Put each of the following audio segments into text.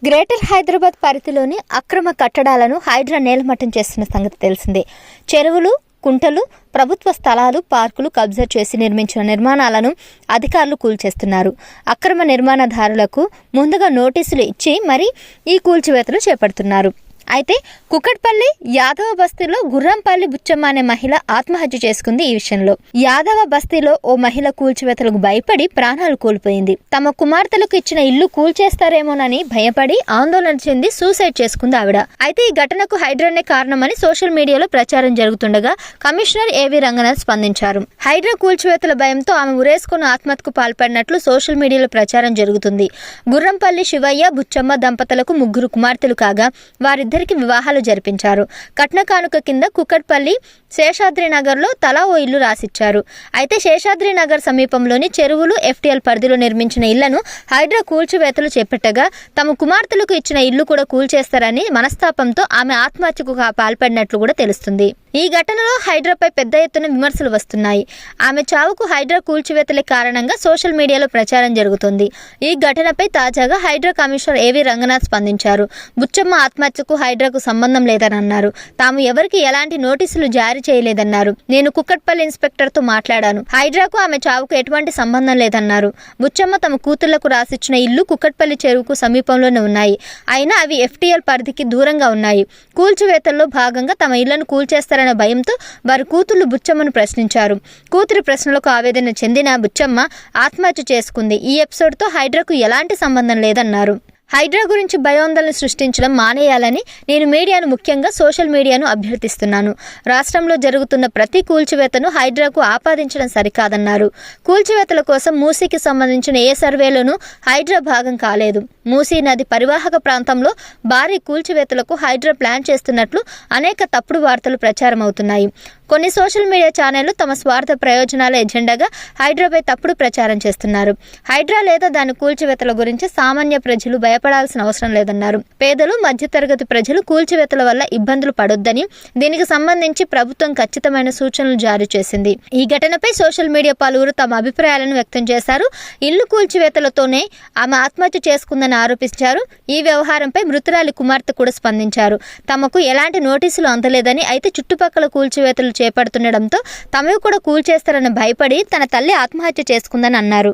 Greater Hyderabad పరిధిలోని అక్రమ కట్టడాలను హైడ్రా నేలమట్టం చేస్తున్న సంగతి తెలిసిందే. చెరువులు, కుంటలు, ప్రభుత్వ స్థలాలు, పార్కులు కబ్జా చేసి నిర్మించిన నిర్మాణాలను అధికారులు కూల్చేస్తున్నారు. అక్రమ నిర్మాణదారులకు ముందుగా నోటీసులు ఇచ్చి మరి ఈ కూల్చివేతలు చేపడుతున్నారు. అయితే కుకట్పల్లి యాదవ బస్తీలో గుర్రంపల్లి బుచ్చమ్మ అనే మహిళ ఆత్మహత్య చేసుకుంది. ఈ విషయంలో యాదవ బస్తీలో ఓ మహిళ కూల్చివేతలకు భయపడి ప్రాణాలు కోల్పోయింది. తమ కుమార్తెలకు ఇచ్చిన ఇల్లు కూల్చేస్తారేమోనని భయపడి ఆందోళన చెంది సూసైడ్ చేసుకుంది ఆవిడ. అయితే ఈ ఘటనకు హైడ్రానే కారణమని సోషల్ మీడియాలో ప్రచారం జరుగుతుండగా కమిషనర్ ఏవి రంగనాథ్ స్పందించారు. హైడ్రా కూల్చివేతల భయంతో ఆమె ఉరేసుకున్న ఆత్మహత్యకు పాల్పడినట్లు సోషల్ మీడియాలో ప్రచారం జరుగుతుంది. గుర్రంపల్లి శివయ్య, బుచ్చమ్మ దంపతులకు 3 కుమార్తెలు కాగా వారిద్దరికి వివాహాలు జరిపించారు. కట్న కానుక కింద కుకట్పల్లి శేషాద్రి నగర్ లో తలా ఓ ఇల్లు రాసిచ్చారు. అయితే శేషాద్రి నగర్ సమీపంలోని చెరువులు, FTL పరిధిలో నిర్మించిన ఇళ్లను హైడ్రా కూల్చివేతలు చేపట్టగా తమ కుమార్తెలకు ఇచ్చిన ఇల్లు కూడా కూల్చేస్తారని మనస్తాపంతో ఆమె ఆత్మహత్యకు పాల్పడినట్లు కూడా తెలుస్తుంది. ఈ ఘటనలో హైడ్రాపై పెద్ద ఎత్తున విమర్శలు వస్తున్నాయి. ఆమె చావుకు హైడ్రా కూల్చివేతలే కారణంగా సోషల్ మీడియాలో ప్రచారం జరుగుతుంది. ఈ ఘటనపై తాజాగా హైడ్రా కమిషనర్ ఏవి రంగనాథ్ స్పందించారు. బుచ్చమ్మ ఆత్మహత్యకు హైడ్రాకు సంబంధం లేదని అన్నారు. తాము ఎవరికి ఎలాంటి నోటీసులు జారీ చేయలేదన్నారు. నేను కుకట్పల్లి ఇన్స్పెక్టర్ తో మాట్లాడాను. హైడ్రాకు ఆమె చావుకు ఎటువంటి సంబంధం లేదన్నారు. బుచ్చమ్మ తమ కూతుళ్లకు రాసిచ్చిన ఇల్లు కుకట్పల్లి చెరువుకు సమీపంలోనే ఉన్నాయి. అయినా అవి FTL పరిధికి దూరంగా ఉన్నాయి. కూల్చివేతల్లో భాగంగా తమ ఇళ్లను కూల్చేస్తారనే భయంతో వారి కూతుళ్లు బుచ్చమ్మను ప్రశ్నించారు. కూతురి ప్రశ్నలకు ఆవేదన చెందిన బుచ్చమ్మ ఆత్మహత్య చేసుకుంది. ఈ ఎపిసోడ్ తో హైడ్రాకు ఎలాంటి సంబంధం లేదన్నారు. హైడ్రా గురించి భయోందోళన సృష్టించడం మానేయాలని నేను మీడియాను, ముఖ్యంగా సోషల్ మీడియాను అభ్యర్థిస్తున్నాను. రాష్ట్రంలో జరుగుతున్న ప్రతి కూల్చివేతను హైడ్రాకు ఆపాదించడం సరికాదన్నారు. కూల్చివేతల కోసం మూసీకి సంబంధించిన ఏ సర్వేలోనూ హైడ్రా భాగం కాలేదు. మూసీ నది పరివాహక ప్రాంతంలో భారీ కూల్చివేతలకు హైడ్రా ప్లాన్ చేస్తున్నట్లు అనేక తప్పుడు వార్తలు ప్రచారం అవుతున్నాయి. కొన్ని సోషల్ మీడియా ఛానళ్లు తమ స్వార్థ ప్రయోజనాల ఎజెండాగా హైడ్రాపై తప్పుడు ప్రచారం చేస్తున్నారు. హైడ్రా లేదా దాని కూల్చివేతల గురించి సామాన్య ప్రజలు భయపడాల్సిన అవసరం లేదన్నారు. పేదలు, మధ్యతరగతి ప్రజలు కూల్చివేతల వల్ల ఇబ్బందులు పడొద్దని, దీనికి సంబంధించి ప్రభుత్వం ఖచ్చితమైన సూచనలు జారీ చేసింది. ఈ ఘటనపై సోషల్ మీడియా పలువురు తమ అభిప్రాయాలను వ్యక్తం చేశారు. ఇల్లు కూల్చివేతలతోనే ఆమె ఆత్మహత్య చేసుకుందని ఆరోపించారు. ఈ వ్యవహారంపై మృతురాలి కుమార్తె కూడా స్పందించారు. తమకు ఎలాంటి నోటీసులు అందలేదని, అయితే చుట్టుపక్కల కూల్చివేతలు చేపడుతుండటంతో తమవి కూడా కూల్చేస్తారని భయపడి తన తల్లి ఆత్మహత్య చేసుకుందని అన్నారు.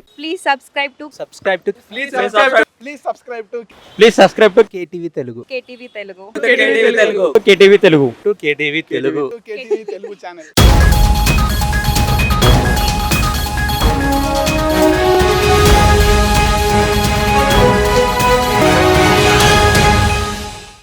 Please subscribe to KTV Telugu. KTV Telugu. KTV Telugu channel.